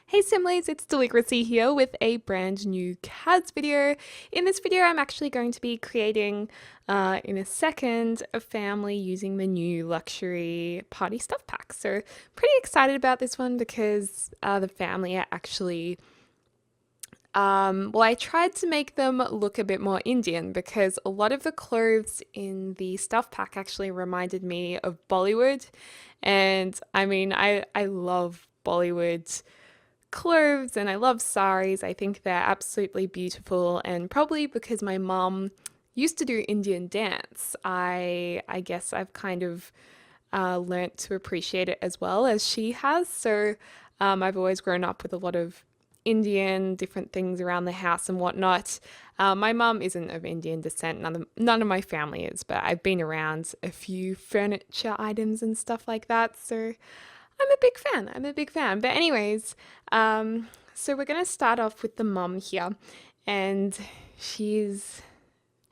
Hey Simlies, it's Deligracy here with a brand new CAS video. In this video, I'm actually going to be creating, in a second, a family using the new luxury party stuff pack. So pretty excited about this one because the family are actually, well, I tried to make them look a bit more Indian because a lot of the clothes in the stuff pack actually reminded me of Bollywood. And I mean, I love Bollywood clothes and I love saris. I think they're absolutely beautiful, and probably because my mom used to do Indian dance, I guess I've kind of learnt to appreciate it as well as she has. So I've always grown up with a lot of Indian different things around the house and whatnot. My mum isn't of Indian descent, none of my family is, but I've been around a few furniture items and stuff like that. So I'm a big fan. I'm a big fan. But anyways, so we're gonna start off with the mum here, and she's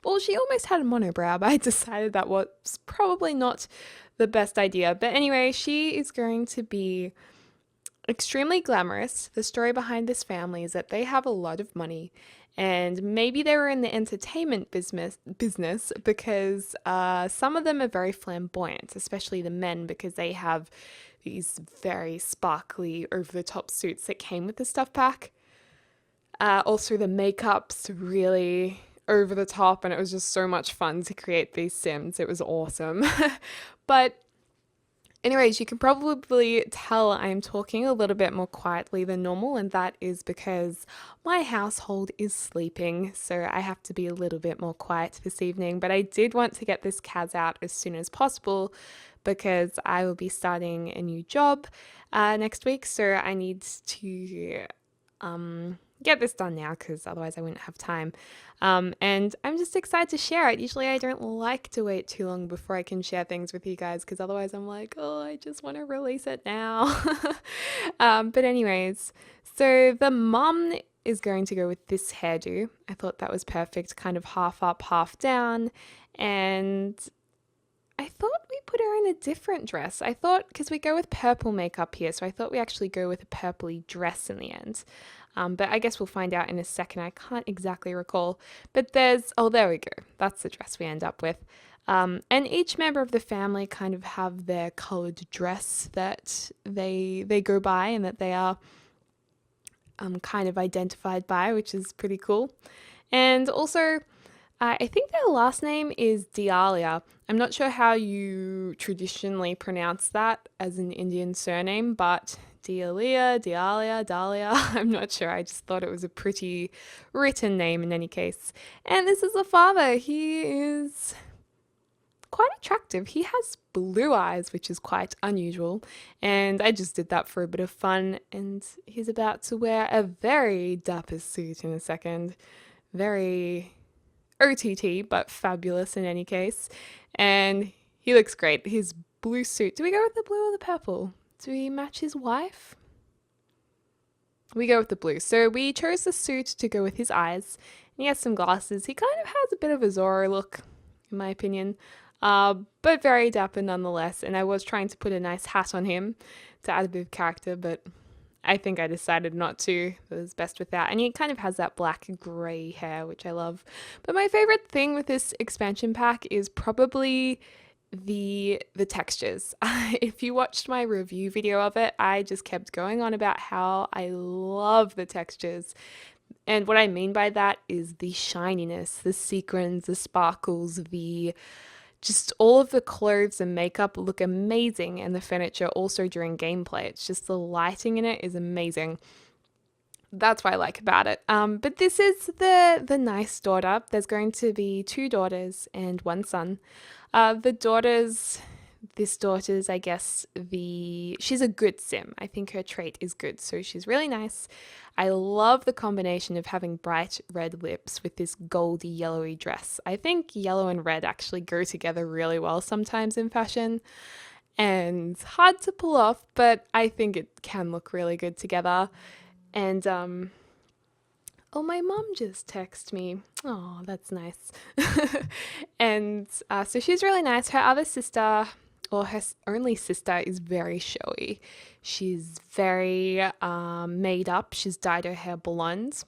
well, she almost had a monobrow, but I decided that was probably not the best idea. But anyway, she is going to be extremely glamorous. The story behind this family is that they have a lot of money, and maybe they were in the entertainment business because some of them are very flamboyant, especially the men, because they have these very sparkly over the top suits that came with the stuff pack. Also, the makeup's really over the top, and it was just so much fun to create these Sims. It was awesome. But anyways, you can probably tell I'm talking a little bit more quietly than normal, and that is because my household is sleeping, so I have to be a little bit more quiet this evening. But I did want to get this CAS out as soon as possible because I will be starting a new job next week, so I need to get this done now because otherwise I wouldn't have time. And I'm just excited to share it. Usually I don't like to wait too long before I can share things with you guys because otherwise I'm like, oh, I just want to release it now. But anyways, so the mum is going to go with this hairdo. I thought that was perfect, kind of half up, half down. And I thought we put her in a different dress. I thought, because we go with purple makeup here, so I thought we actually go with a purpley dress in the end. But I guess we'll find out in a second. I can't exactly recall. But oh, there we go. That's the dress we end up with. And each member of the family kind of have their coloured dress that they go by and that they are kind of identified by, which is pretty cool. And also, I think their last name is Dialia. I'm not sure how you traditionally pronounce that as an Indian surname, but Dialia, Dahlia, I'm not sure. I just thought it was a pretty written name in any case. And this is the father. He is quite attractive. He has blue eyes, which is quite unusual. And I just did that for a bit of fun. And he's about to wear a very dapper suit in a second. Very OTT, but fabulous in any case. And he looks great. His blue suit. Do we go with the blue or the purple? Do we match his wife? We go with the blue. So we chose the suit to go with his eyes. And he has some glasses. He kind of has a bit of a Zorro look, in my opinion. But very dapper nonetheless. And I was trying to put a nice hat on him to add a bit of character, but I think I decided not to. It was best without. And he kind of has that black grey hair, which I love. But my favorite thing with this expansion pack is probably the textures. If you watched my review video of it, I just kept going on about how I love the textures. And what I mean by that is the shininess, the sequins, the sparkles, the just all of the clothes and makeup look amazing, and the furniture also during gameplay. It's just the lighting in it is amazing. That's what I like about it. But this is the nice daughter. There's going to be two daughters and one son. This daughter's, I guess, she's a good sim. I think her trait is good, so she's really nice. I love the combination of having bright red lips with this goldy yellowy dress. I think yellow and red actually go together really well sometimes in fashion, and hard to pull off, but I think it can look really good together. And oh, my mum just texted me. Oh, that's nice. And so she's really nice. Her other sister, or her only sister, is very showy. She's very made up. She's dyed her hair blonde,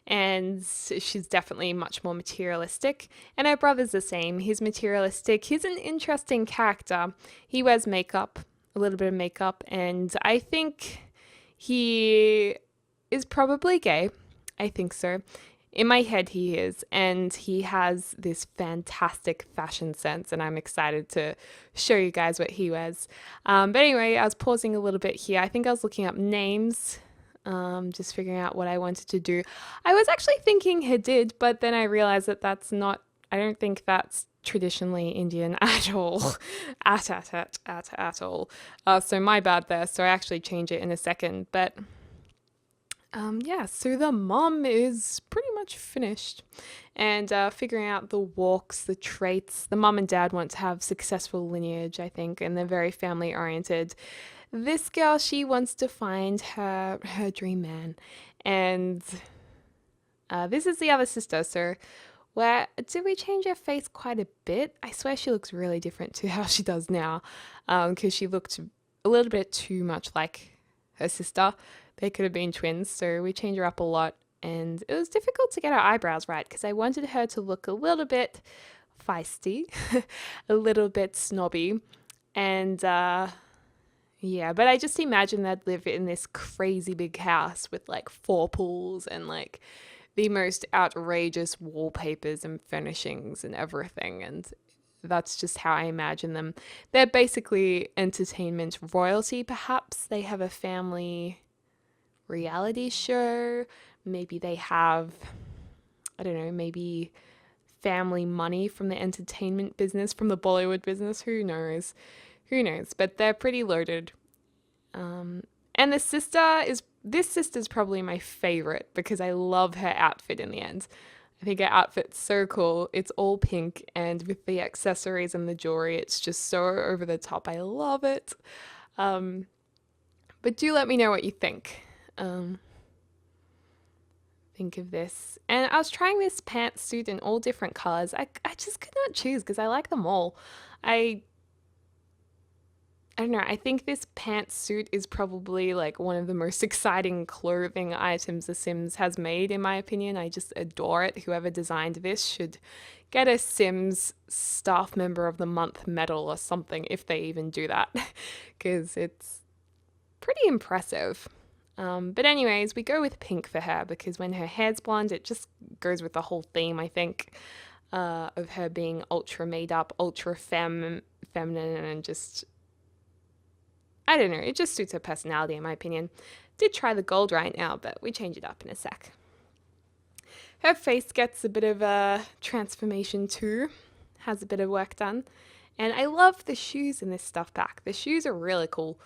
and she's definitely much more materialistic. And her brother's the same. He's materialistic. He's an interesting character. He wears makeup, a little bit of makeup, and I think he is probably gay. I think so. In my head, he is, and he has this fantastic fashion sense, and I'm excited to show you guys what he wears. But anyway, I was pausing a little bit here. I think I was looking up names, just figuring out what I wanted to do. I was actually thinking Hadid, but then I realized that that's not, I don't think that's traditionally Indian at all. at all. So my bad there. So I actually change it in a second, but yeah, so the mom is pretty much finished and figuring out the walks, the traits. The mom and dad want to have successful lineage, I think, and they're very family oriented. This girl, she wants to find her dream man. And this is the other sister. So did we change her face quite a bit? I swear she looks really different to how she does now, because she looked a little bit too much like her sister. They could have been twins, so we changed her up a lot. And it was difficult to get her eyebrows right because I wanted her to look a little bit feisty, a little bit snobby. And yeah, but I just imagine they'd live in this crazy big house with like 4 pools and like the most outrageous wallpapers and furnishings and everything. And that's just how I imagine them. They're basically entertainment royalty, perhaps. They have a family reality show. Maybe they have, I don't know, maybe family money from the entertainment business, from the Bollywood business. Who knows? But they're pretty loaded. And this sister's probably my favorite because I love her outfit in the end. I think her outfit's so cool. It's all pink, and with the accessories and the jewelry, it's just so over the top. I love it. But do let me know what you think. Think of this. And I was trying this pantsuit in all different colors. I just could not choose because I like them all. I don't know. I think this pantsuit is probably like one of the most exciting clothing items The Sims has made, in my opinion. I just adore it. Whoever designed this should get a Sims Staff Member of the Month medal or something, if they even do that, because it's pretty impressive. But anyways, we go with pink for her because when her hair's blonde, it just goes with the whole theme, I think, of her being ultra made up, ultra feminine, and just, I don't know, it just suits her personality, in my opinion. Did try the gold right now, but we change it up in a sec. Her face gets a bit of a transformation too, has a bit of work done. And I love the shoes in this stuff pack. The shoes are really cool.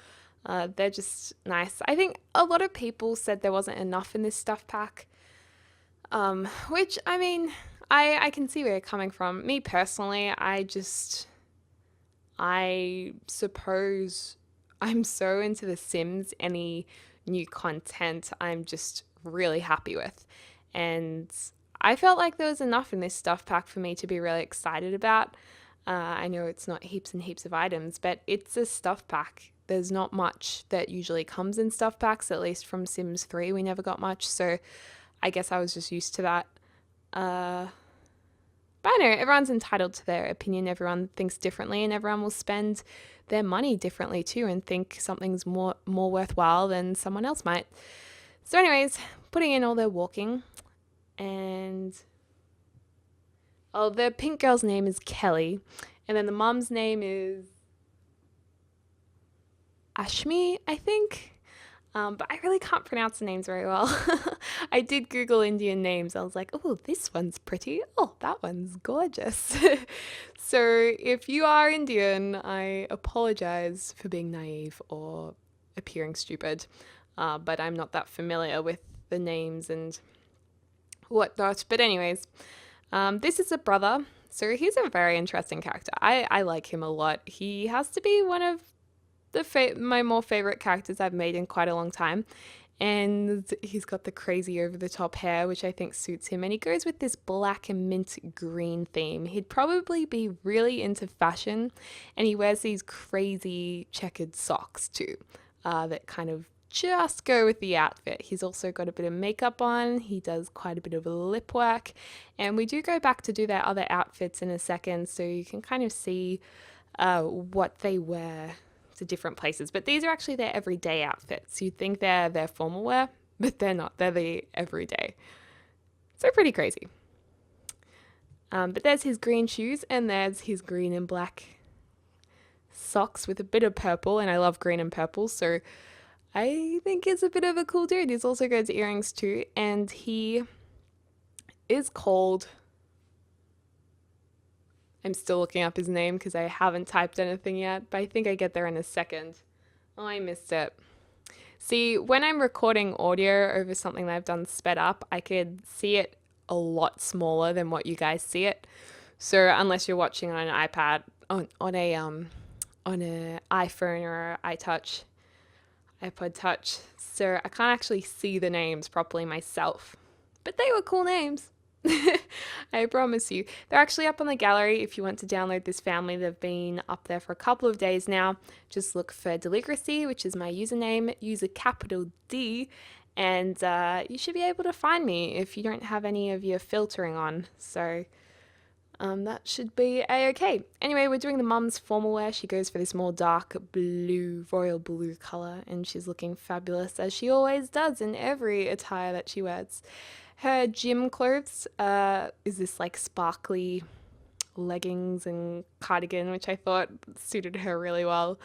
They're just nice. I think a lot of people said there wasn't enough in this stuff pack, which, I mean, I can see where you're coming from. Me personally, I suppose I'm so into The Sims, any new content I'm just really happy with. And I felt like there was enough in this stuff pack for me to be really excited about. I know it's not heaps and heaps of items, but it's a stuff pack. There's not much that usually comes in stuff packs, at least from Sims 3 we never got much, so I guess I was just used to that. But I know, everyone's entitled to their opinion, everyone thinks differently, and everyone will spend their money differently too and think something's more worthwhile than someone else might. So anyways, putting in all their walking, and the pink girl's name is Kelly, and then the mom's name is Ashmi, I think. But I really can't pronounce the names very well. I did Google Indian names. I was like, oh, this one's pretty. Oh, that one's gorgeous. So if you are Indian, I apologize for being naive or appearing stupid. But I'm not that familiar with the names and whatnot. But anyways, this is a brother. So he's a very interesting character. I like him a lot. He has to be one of my more favorite characters I've made in quite a long time. And he's got the crazy over the top hair, which I think suits him. And he goes with this black and mint green theme. He'd probably be really into fashion. And he wears these crazy checkered socks too, that kind of just go with the outfit. He's also got a bit of makeup on. He does quite a bit of lip work. And we do go back to do their other outfits in a second, so you can kind of see what they wear to different places. But these are actually their everyday outfits. You'd think they're their formal wear, but they're not. They're the everyday. So pretty crazy. But there's his green shoes, and there's his green and black socks with a bit of purple, and I love green and purple, so I think he's a bit of a cool dude. He's also got earrings too, and he is called... I'm still looking up his name because I haven't typed anything yet, but I think I get there in a second. Oh, I missed it. See, when I'm recording audio over something that I've done sped up, I could see it a lot smaller than what you guys see it. So unless you're watching on an iPad, on an iPhone or iPod Touch, so I can't actually see the names properly myself. But they were cool names. I promise you. They're actually up on the gallery if you want to download this family. They've been up there for a couple of days now. Just look for Deligracy, which is my username. Use a capital D, and you should be able to find me if you don't have any of your filtering on. So that should be a-okay. Anyway, we're doing the mum's formal wear. She goes for this more dark blue, royal blue color, and she's looking fabulous, as she always does in every attire that she wears. Her gym clothes is this like sparkly leggings and cardigan, which I thought suited her really well.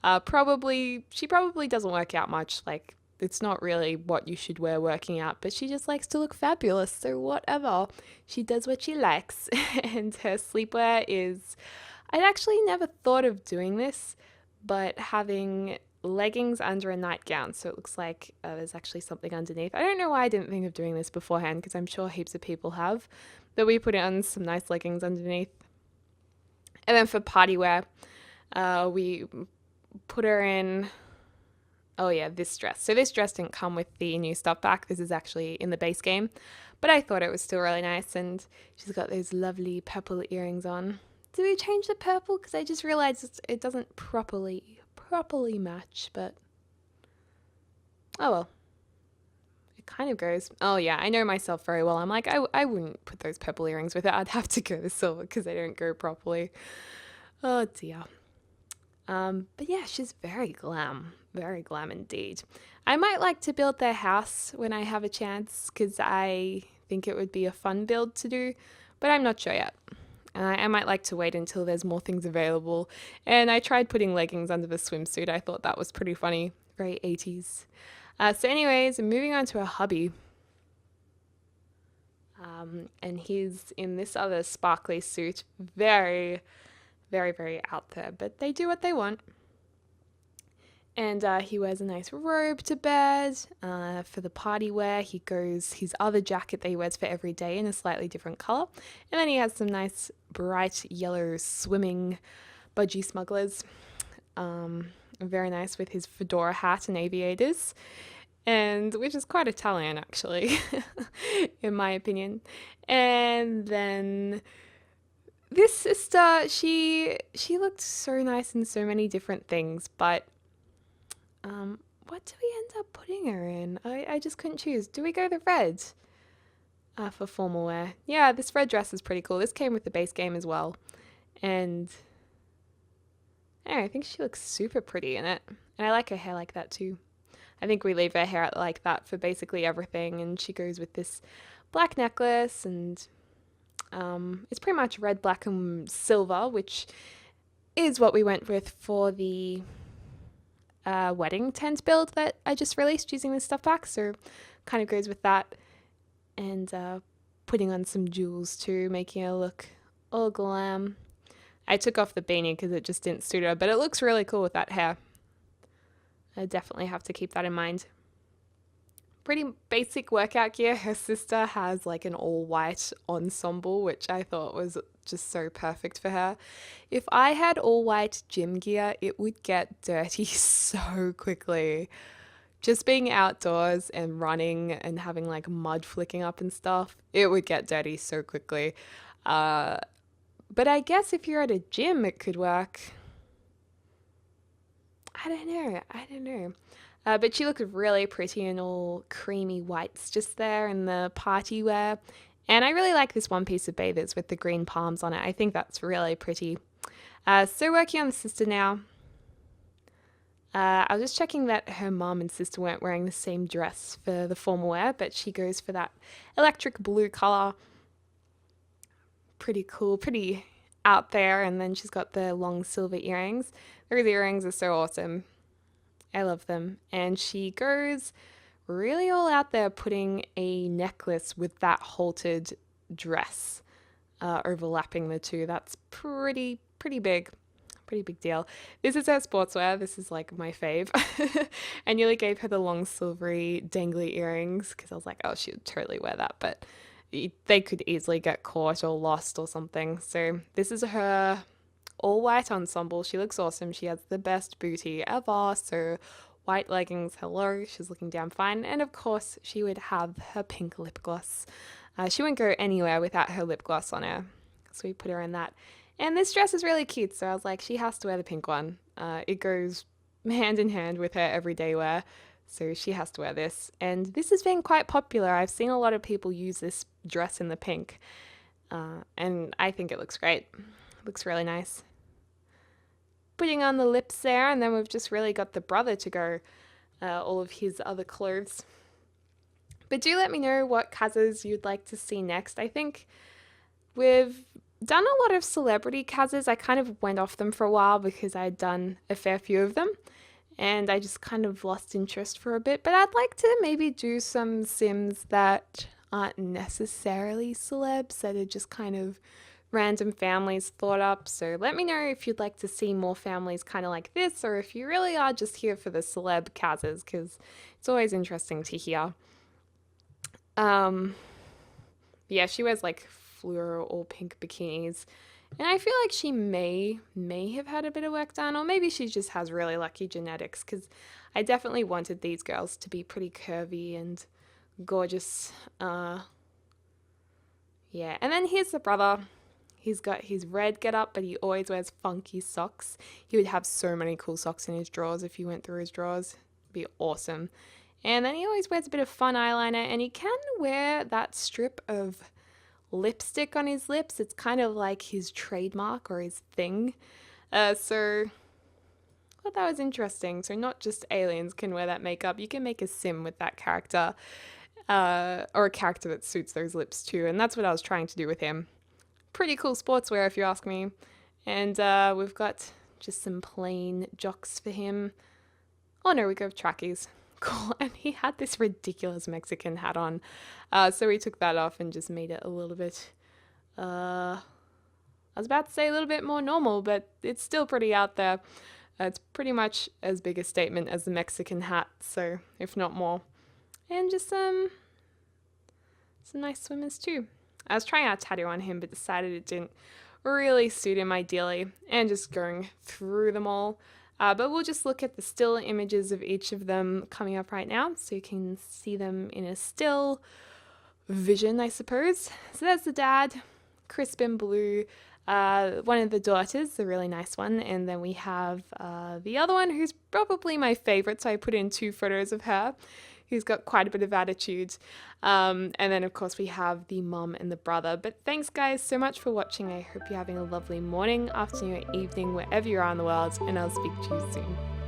She probably doesn't work out much. Like, it's not really what you should wear working out, but she just likes to look fabulous. So whatever, she does what she likes. And her sleepwear is, I'd actually never thought of doing this, but having leggings under a nightgown, so it looks like there's actually something underneath. I don't know why I didn't think of doing this beforehand, because I'm sure heaps of people have, but we put on some nice leggings underneath. And then for party wear, we put her in, oh yeah, this dress. So this dress didn't come with the new stuff back. This is actually in the base game, but I thought it was still really nice, and she's got those lovely purple earrings on. Did we change the purple? Because I just realized it doesn't properly match, but oh well, it kind of goes. Oh yeah, I know myself very well. I'm like, I wouldn't put those purple earrings with it. I'd have to go the silver because they don't go properly. Oh dear. But yeah, she's very glam indeed. I might like to build their house when I have a chance, because I think it would be a fun build to do, but I'm not sure yet. I might like to wait until there's more things available. And I tried putting leggings under the swimsuit. I thought that was pretty funny. Very 80s. So anyways, moving on to a hubby. And he's in this other sparkly suit. Very, very, very out there. But they do what they want. And he wears a nice robe to bed. For the party wear, he goes his other jacket that he wears for every day in a slightly different color. And then he has some nice bright yellow swimming budgie smugglers. Very nice with his fedora hat and aviators. And which is quite Italian, actually, in my opinion. And then this sister, she looked so nice in so many different things, but what do we end up putting her in? I just couldn't choose. Do we go the red for formal wear? Yeah, this red dress is pretty cool. This came with the base game as well. And I think she looks super pretty in it. And I like her hair like that too. I think we leave her hair like that for basically everything. And she goes with this black necklace, and it's pretty much red, black, and silver, which is what we went with for the wedding tent build that I just released using this stuff pack, so kind of goes with that. And putting on some jewels too, making her look all glam. I took off the beanie because it just didn't suit her, but it looks really cool with that hair. I definitely have to keep that in mind. Pretty basic workout gear. Her sister has like an all white ensemble, which I thought was just so perfect for her. If I had all white gym gear, it would get dirty so quickly. Just being outdoors and running and having like mud flicking up and stuff, it would get dirty so quickly. But I guess if you're at a gym, it could work. I don't know. I don't know. But she looked really pretty in all creamy whites just there in the party wear. And I really like this one piece of bathers with the green palms on it. I think that's really pretty. So working on the sister now. I was just checking that her mom and sister weren't wearing the same dress for the formal wear, but she goes for that electric blue color. Pretty cool, pretty out there. And then she's got the long silver earrings. Those earrings are so awesome. I love them. And she goes really all out there putting a necklace with that haltered dress overlapping the two. That's pretty big. Pretty big deal. This is her sportswear. This is like my fave. I nearly gave her the long silvery dangly earrings because I was like, oh, she would totally wear that. But they could easily get caught or lost or something. So this is her all white ensemble. She looks awesome. She has the best booty ever. So white leggings, hello. She's looking damn fine. And of course, she would have her pink lip gloss. She wouldn't go anywhere without her lip gloss on her. So we put her in that. And this dress is really cute. So I was like, she has to wear the pink one. It goes hand in hand with her everyday wear. So she has to wear this. And this has been quite popular. I've seen a lot of people use this dress in the pink. And I think it looks great. It looks really nice. Putting on the lips there, and then we've just really got the brother to go, all of his other clothes. But do let me know what CASs you'd like to see next. I think we've done a lot of celebrity CASs. I kind of went off them for a while because I'd done a fair few of them, and I just kind of lost interest for a bit. But I'd like to maybe do some Sims that aren't necessarily celebs, that are just kind of random families thought up. So let me know if you'd like to see more families kind of like this, or if you really are just here for the celeb CASs, because it's always interesting to hear. Yeah, she wears like fluoro or pink bikinis, and I feel like she may have had a bit of work done, or maybe she just has really lucky genetics, because I definitely wanted these girls to be pretty curvy and gorgeous. Yeah, and then here's the brother. He's got his red getup, but he always wears funky socks. He would have so many cool socks in his drawers if you went through his drawers. It'd be awesome. And then he always wears a bit of fun eyeliner, and he can wear that strip of lipstick on his lips. It's kind of like his trademark or his thing. So I thought that was interesting. So not just aliens can wear that makeup. You can make a sim with that character, or a character that suits those lips too. And that's what I was trying to do with him. Pretty cool sportswear if you ask me. And we've got just some plain jocks for him. Oh no, we go with trackies. Cool. And he had this ridiculous Mexican hat on. So we took that off and just made it a little bit, I was about to say a little bit more normal, but it's still pretty out there. It's pretty much as big a statement as the Mexican hat, so if not more. And just some nice swimmers too. I was trying out a tattoo on him, but decided it didn't really suit him ideally, and just going through them all. But we'll just look at the still images of each of them coming up right now, so you can see them in a still vision, I suppose. So there's the dad, crisp and blue. One of the daughters, the really nice one, and then we have the other one, who's probably my favorite, so I put in 2 photos of her, who's got quite a bit of attitude. And then, of course, we have the mum and the brother. But thanks, guys, so much for watching. I hope you're having a lovely morning, afternoon, or evening, wherever you are in the world, and I'll speak to you soon.